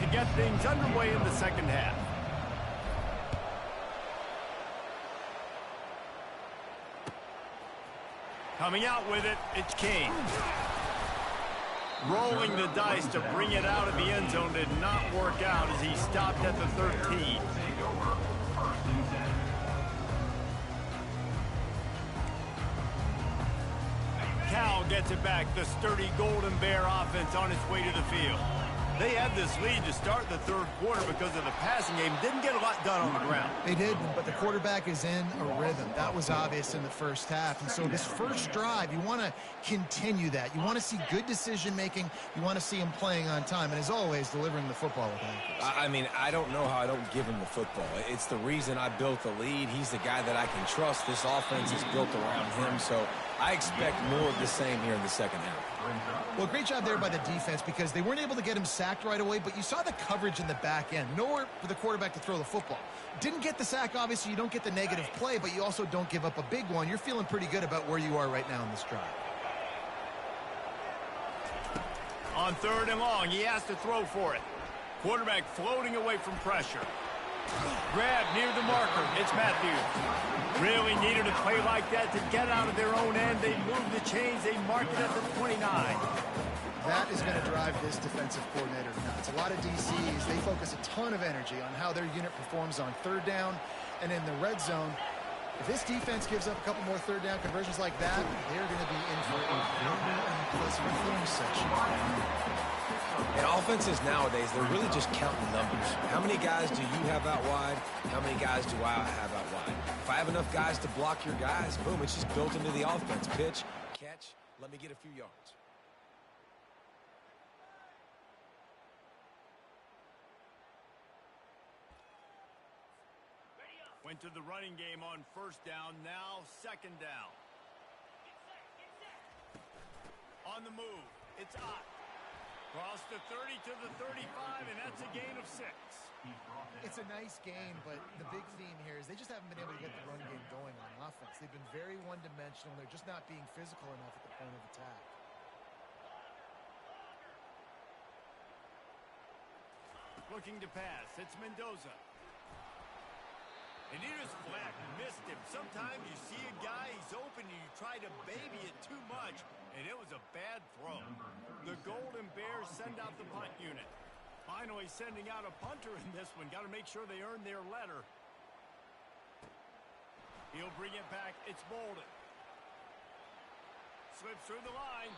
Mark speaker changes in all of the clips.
Speaker 1: to get things underway in the second half. Coming out with it, it's King. Rolling the dice to bring it out of the end zone did not work out as he stopped at the 13. Ncaa gets it back. The sturdy Golden Bear offense on its way to the field. They had this lead to start the third quarter because of the passing game. Didn't get a lot done on the ground.
Speaker 2: They did, but the quarterback is in a rhythm. That was obvious in the first half. And so this first drive, you want to continue that. You want to see good decision-making. You want to see him playing on time. And as always, delivering the football with accuracy.
Speaker 3: I mean, I don't know how I don't give him the football. It's the reason I built the lead. He's the guy that I can trust. This offense is built around him. So I expect more of the same here in the second half.
Speaker 2: Well, great job there by the defense because they weren't able to get him sacked right away, but you saw the coverage in the back end. Nowhere for the quarterback to throw the football. Didn't get the sack, obviously. You don't get the negative play, but you also don't give up a big one. You're feeling pretty good about where you are right now in this drive.
Speaker 1: On third and long, he has to throw for it. Quarterback floating away from pressure. Grab near the marker. It's Matthews. Really needed a play like that to get out of their own end. They moved the chains. They marked it at the 29.
Speaker 2: That is going to drive this defensive coordinator nuts. A lot of DCs, they focus a ton of energy on how their unit performs on third down and in the red zone. If this defense gives up a couple more third down conversions like that, they're going to be in for a very unpleasant film session.
Speaker 3: And offenses nowadays, they're really just counting numbers. How many guys do you have out wide? How many guys do I have out wide? If I have enough guys to block your guys, boom, it's just built into the offense. Pitch, catch, let me get a few yards.
Speaker 1: Went to the running game on first down, now second down. On the move, it's Ncaa. Cross the 30 to the 35, and that's a gain of 6.
Speaker 2: It's a nice gain, but the big theme here is they just haven't been able to get the run game going on offense. They've been very one-dimensional. They're just not being physical enough at the point of attack.
Speaker 1: Looking to pass, it's Mendoza. And he just flat missed him. Sometimes you see a guy, he's open, and you try to baby it too much, and it was a bad throw. The Golden Bears send out the punt unit. Finally sending out a punter in this one. Got to make sure they earn their letter. He'll bring it back. It's Bolden. Slips through the line.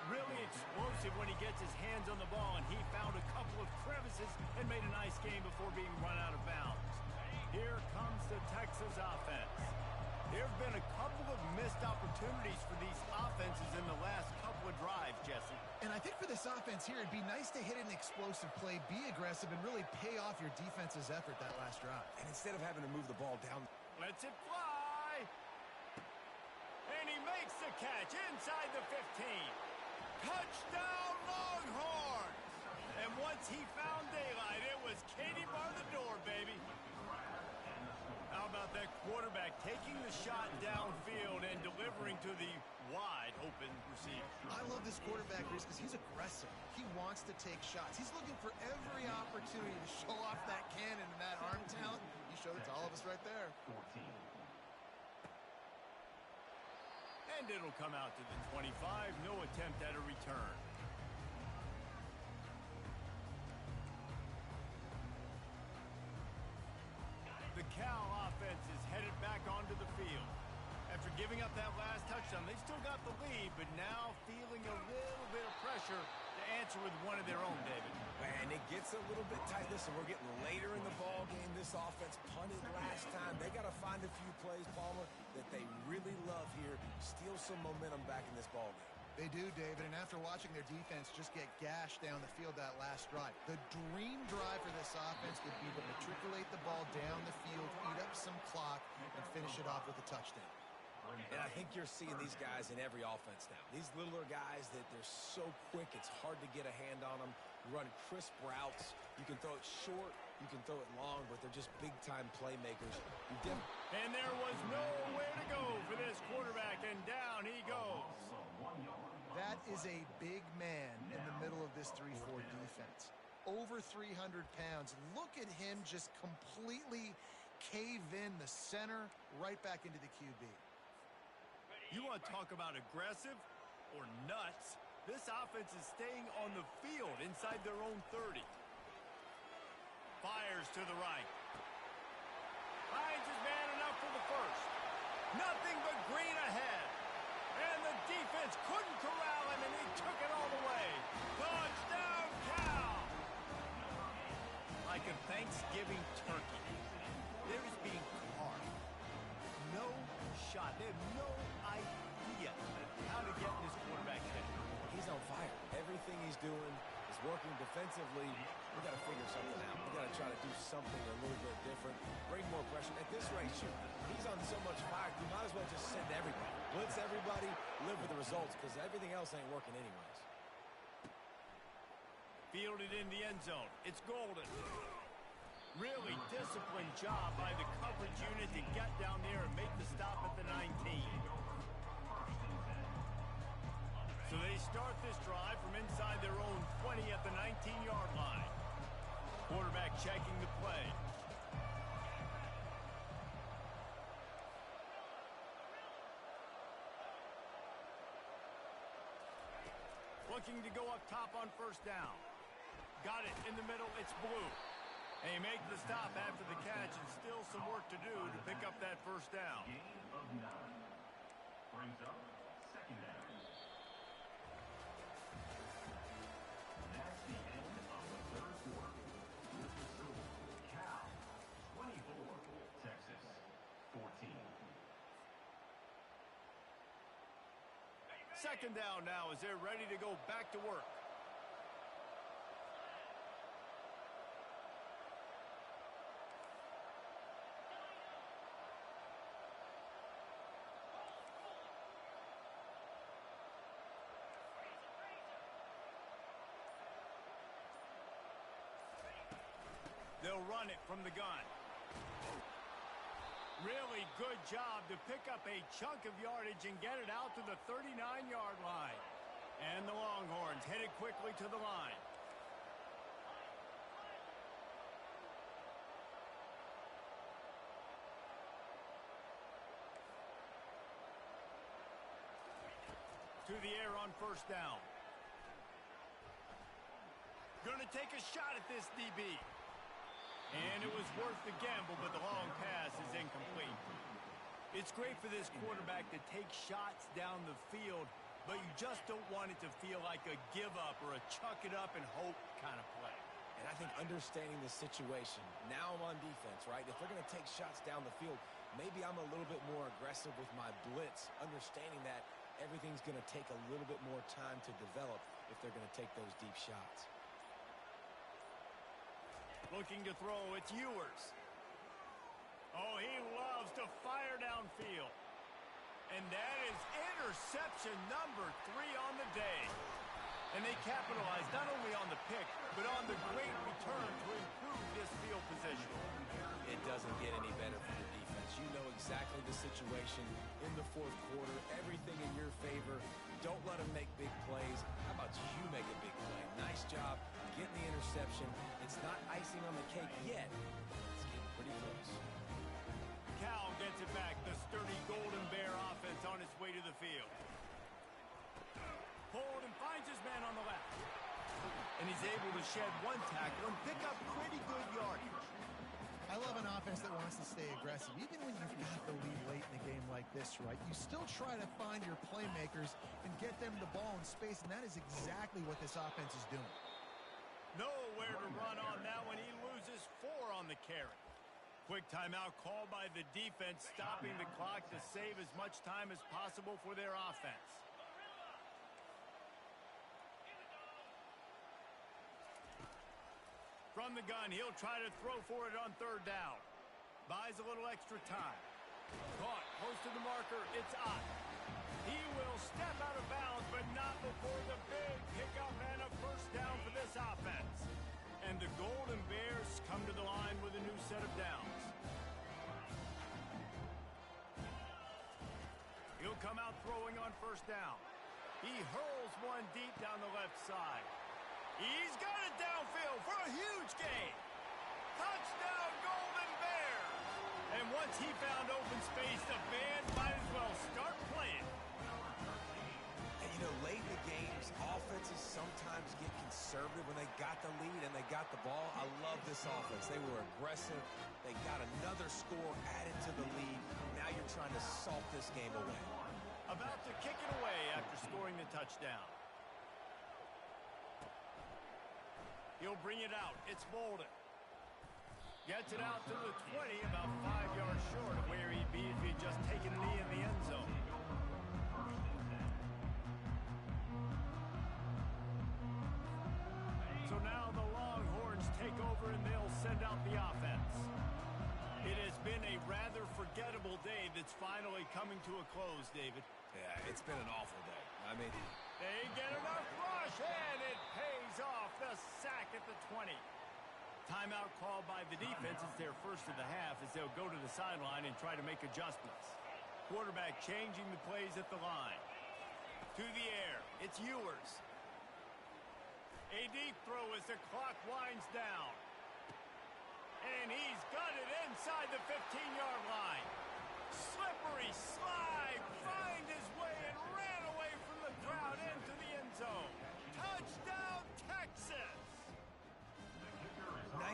Speaker 1: Really explosive when he gets his hands on the ball, and he found a couple of crevices and made a nice game before being run out of bounds. Here comes the Texas offense. There have been a couple of missed opportunities for these offenses in the last couple of drives, Jesse.
Speaker 2: And I think for this offense here, it'd be nice to hit an explosive play, be aggressive, and really pay off your defense's effort that last drive.
Speaker 3: And instead of having to move the ball down.
Speaker 1: Lets it fly. And he makes the catch inside the 15. Touchdown, Longhorns! And once he found daylight, it was Katie bar the door, baby. How about that quarterback taking the shot downfield and delivering to the wide open receiver?
Speaker 2: I love this quarterback, Reese, because he's aggressive. He wants to take shots. He's looking for every opportunity to show off that cannon and that arm talent. He showed it to all of us right there.
Speaker 1: And it'll come out to the 25. No attempt at a return. The Cal offense is headed back onto the field. After giving up that last touchdown, they still got the lead, but now feeling a little bit of pressure to answer with one of their own, David.
Speaker 3: And it gets a little bit tight. Listen, we're getting later in the ball game. This offense punted last time. They got to find a few plays, Palmer, that they really love here. Steal some momentum back in this ball game.
Speaker 2: They do, David, and after watching their defense just get gashed down the field that last drive, the dream drive for this offense would be to matriculate the ball down the field, eat up some clock, and finish it off with a touchdown.
Speaker 3: And I think you're seeing these guys in every offense now. These littler guys that they're so quick, it's hard to get a hand on them. Run crisp routes. You can throw it short, you can throw it long, but they're just big-time playmakers.
Speaker 1: And there was nowhere to go for this quarterback, and down he goes.
Speaker 2: That is a big man in the middle of this 3-4 defense. over 300 pounds. Look at him just completely cave in the center right back into the QB.
Speaker 1: You want to talk about aggressive or nuts? This offense is staying on the field inside their own 30. Fires to the right. Finds his man enough for the first. Nothing but green ahead. And the defense couldn't corral him, and he took it all the way. Touchdown, Cal! Like a Thanksgiving turkey. They're just being carved. No shot. They have no idea how to get in this quarterback's head.
Speaker 3: He's on fire. Everything he's doing is working defensively. We got to figure something out. We got to try to do something a little bit different. Bring more pressure. At this rate, shoot, he's on so much fire, you might as well just send everybody. Blitz everybody, live with the results, because everything else ain't working anyways.
Speaker 1: Fielded in the end zone. It's Golden. Really disciplined job by the coverage unit to get down there and make the stop at the 19. So they start this drive from inside their own 20 at the 19-yard line. Quarterback checking the play. Looking to go up top on first down. Got it in the middle. It's Blue. And he makes the stop after the catch, and still some work to do to pick up that first down.
Speaker 4: Gain of 9. Brings up second down. That's the end of the third quarter. With the score, Cal 24, Texas 14.
Speaker 1: Second down now as they're ready to go back to work. They'll run it from the gun. Really good job to pick up a chunk of yardage and get it out to the 39-yard line. And the Longhorns headed quickly to the line. To the air on first down. Going to take a shot at this DB. And it was worth the gamble, but the long pass is incomplete. It's great for this quarterback to take shots down the field, but you just don't want it to feel like a give-up or a chuck it up and hope kind of play.
Speaker 3: And I think understanding the situation, now I'm on defense, right? If they're going to take shots down the field, maybe I'm a little bit more aggressive with my blitz, understanding that everything's going to take a little bit more time to develop if they're going to take those deep shots.
Speaker 1: Looking to throw, it's Ewers. Oh, he loves to fire downfield. And that is interception number 3 on the day. And they capitalized not only on the pick, but on the great return to improve this field position.
Speaker 3: It doesn't get any better for the defense. You know exactly the situation in the fourth quarter, everything in your favor. Don't let them make big plays. How about you make a big play? Nice job getting the interception. It's not icing on the cake yet. It's getting pretty close.
Speaker 1: Cal gets it back. The sturdy Golden Bear offense on its way to the field. Hold and finds his man on the left. And he's able to shed one tackle and pick up pretty good yardage.
Speaker 2: I love an offense that wants to stay aggressive. Even when you've got the lead late in a game like this, right, you still try to find your playmakers and get them the ball in space, and that is exactly what this offense is doing.
Speaker 1: Nowhere to run on that one. He loses 4 on the carry. Quick timeout called by the defense, stopping the clock to save as much time as possible for their offense. From the gun, he'll try to throw for it on third down. Buys a little extra time. Caught close to the marker. It's Ncaa. He will step out of bounds, but not before the big pickup and a first down for this offense. And the Golden Bears come to the line with a new set of downs. He'll come out throwing on first down. He hurls one deep down the left side. He's got it downfield for a huge gain. Touchdown, Golden Bears. And once he found open space, the band might as well start playing.
Speaker 3: And, you know, late in the games, offenses sometimes get conservative when they got the lead and they got the ball. I love this offense. They were aggressive. They got another score added to the lead. Now you're trying to salt this game away.
Speaker 1: About to kick it away after scoring the touchdown. He'll bring it out. It's Bolden. Gets it out to the 20, about 5 yards short of where he'd be if he'd just taken a knee in the end zone. So now the Longhorns take over and they'll send out the offense. It has been a rather forgettable day that's finally coming to a close, David.
Speaker 3: Yeah, it's been an awful day. I mean,
Speaker 1: they get enough rush, and it pays off. The sack at the 20. Timeout called by the defense. It's their first of the half as they'll go to the sideline and try to make adjustments. Quarterback changing the plays at the line. To the air. It's Ewers. A deep throw as the clock winds down. And he's got it inside the 15-yard line. Slippery slide. Find his way and ran away from the crowd into the end zone. Touchdown, Texas.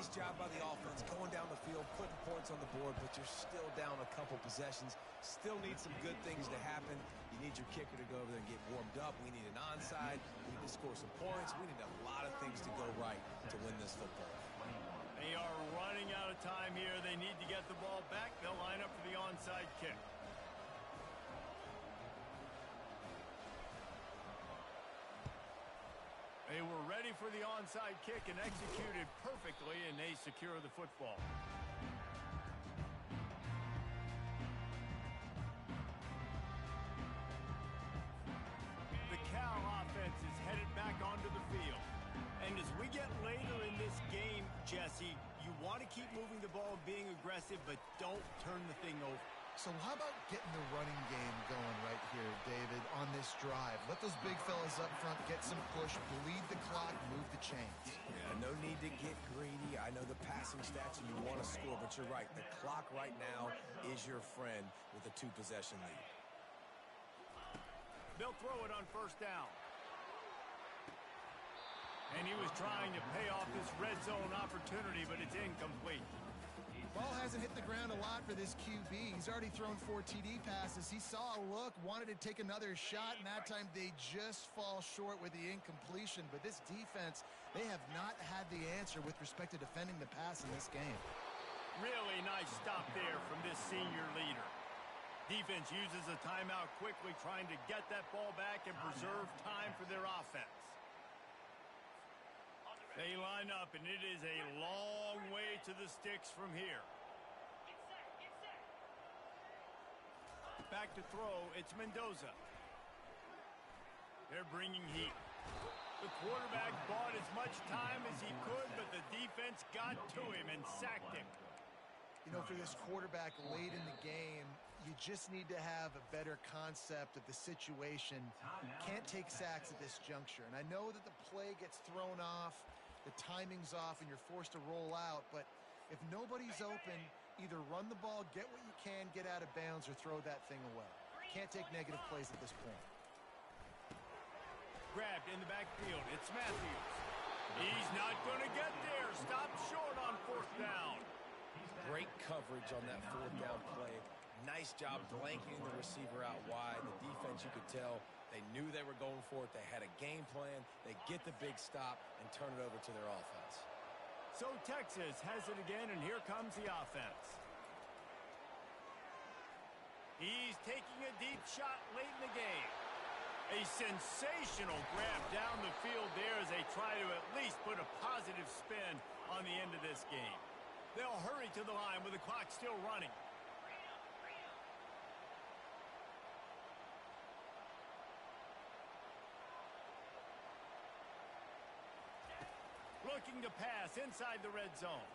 Speaker 3: nice job by the offense going down the field, putting points on the board, but you're still down a couple possessions. Still need some good things to happen. You need your kicker to go over there and get warmed up. We need an onside. We need to score some points. We need a lot of things to go right to win this football.
Speaker 1: They are running out of time here. They need to get the ball back. They'll line up for the onside kick. They were ready for the onside kick and executed perfectly, and they secure the football. The Cal offense is headed back onto the field. And as we get later in this game, Jesse, you want to keep moving the ball, being aggressive, but don't turn the thing over.
Speaker 2: So how about getting the running game going right here, David, on this drive? Let those big fellas up front get some push, bleed the clock, move the chains.
Speaker 3: Yeah, no need to get greedy. I know the passing stats and you want to score, but you're right. The clock right now is your friend with a two-possession lead.
Speaker 1: They'll throw it on first down. And he was trying to pay off this red zone opportunity, but it's incomplete.
Speaker 2: Ball hasn't hit the ground a lot for this QB. He's already thrown 4 TD passes. He saw a look, wanted to take another shot, and that time they just fall short with the incompletion. But this defense, they have not had the answer with respect to defending the pass in this game.
Speaker 1: Really nice stop there from this senior leader. Defense uses a timeout quickly, trying to get that ball back and preserve time for their offense. They line up, and it is a long way to the sticks from here. Back to throw, it's Mendoza. They're bringing heat. The quarterback bought as much time as he could, but the defense got to him and sacked him.
Speaker 2: You know, for this quarterback late in the game, you just need to have a better concept of the situation. Can't take sacks at this juncture. And I know that the play gets thrown off, the timing's off, and you're forced to roll out. But if nobody's open, either run the ball, get what you can, get out of bounds, or throw that thing away. Can't take negative plays at this point.
Speaker 1: Grabbed in the backfield. It's Matthews. He's not going to get there. Stop short on fourth down.
Speaker 3: Great coverage on that fourth down play. Nice job blanketing the receiver out wide. The defense, you could tell, they knew they were going for it. They had a game plan. They get the big stop and turn it over to their offense.
Speaker 1: So Texas has it again, and here comes the offense. He's taking a deep shot late in the game. A sensational grab down the field there as they try to at least put a positive spin on the end of this game. They'll hurry to the line with the clock still running. Looking to pass inside the red zone.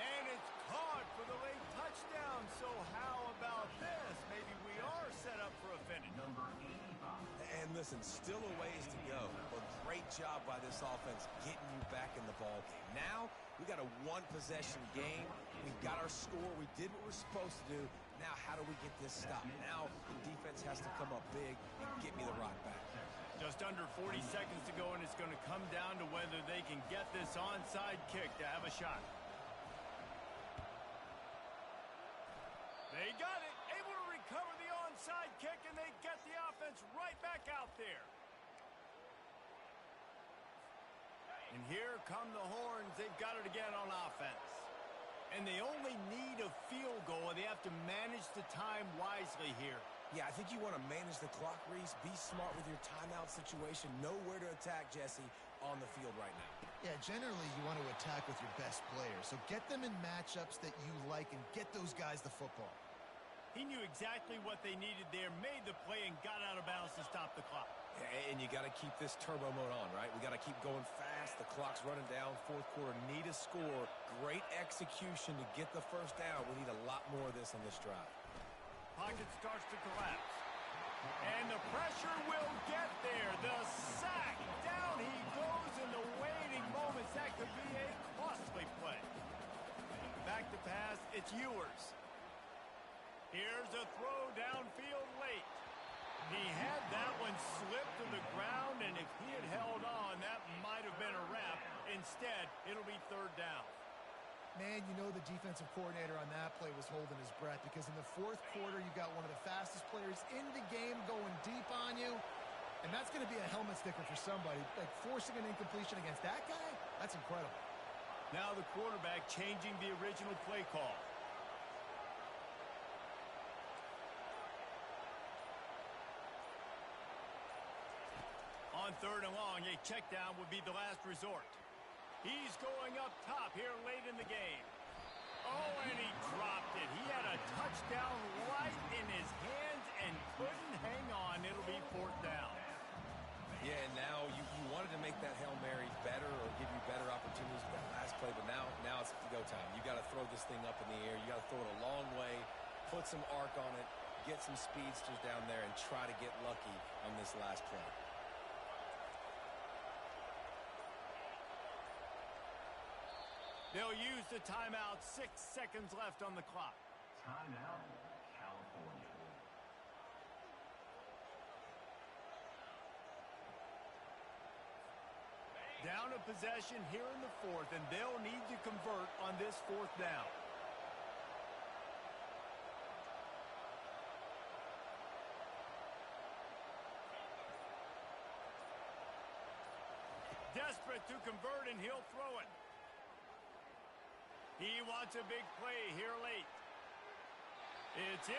Speaker 1: And it's caught for the late touchdown. So how about this? Maybe we are set up for a finish.
Speaker 3: And And listen, still a ways to go, but great job by this offense getting you back in the ball game. Now, we got a one-possession game. We've got our score. We did what we're supposed to do. Now, how do we get this stopped? Now, the defense has to come up big and get me the rock back.
Speaker 1: Just under 40 seconds to go, and it's going to come down to whether they can get this onside kick to have a shot. They got it, able to recover the onside kick, and they get the offense right back out there. And here come the horns. They've got it again on offense. And they only need a field goal, and they have to manage the time wisely here.
Speaker 3: Yeah, I think you want to manage the clock, Reese. Be smart with your timeout situation. Know where to attack, Jesse, on the field right now.
Speaker 2: Yeah, generally you want to attack with your best players. So get them in matchups that you like and get those guys the football.
Speaker 1: He knew exactly what they needed there, made the play, and got out of bounds to stop the clock.
Speaker 3: And you got to keep this turbo mode on, right? We got to keep going fast. The clock's running down. Fourth quarter, need a score. Great execution to get the first down. We need a lot more of this on this drive.
Speaker 1: Pocket starts to collapse. And the pressure will get there. The sack. Down he goes in the waiting moments. That could be a costly play. Back to pass. It's Ewers. Here's a throw downfield late. He had that one slip to the ground, and if he had held on, that might have been a wrap. Instead, it'll be third down.
Speaker 2: Man, you know the defensive coordinator on that play was holding his breath because in the fourth quarter, you got one of the fastest players in the game going deep on you, and that's going to be a helmet sticker for somebody. Like forcing an incompletion against that guy, that's incredible.
Speaker 1: Now the quarterback changing the original play call. On third and long, a check down would be the last resort. He's going up top here late in the game. Oh, and he dropped it. He had a touchdown right in his hands and couldn't hang on. It'll be fourth down.
Speaker 3: Yeah, and now you wanted to make that Hail Mary better or give you better opportunities with that last play, but now it's go time. You got to throw this thing up in the air. You got to throw it a long way, put some arc on it, get some speedsters down there, and try to get lucky on this last play.
Speaker 1: They'll use the timeout. 6 seconds left on the clock.
Speaker 4: Timeout, California.
Speaker 1: Down a possession here in the fourth, and they'll need to convert on this fourth down. Desperate to convert, and he'll throw it. He wants a big play here late. It's in.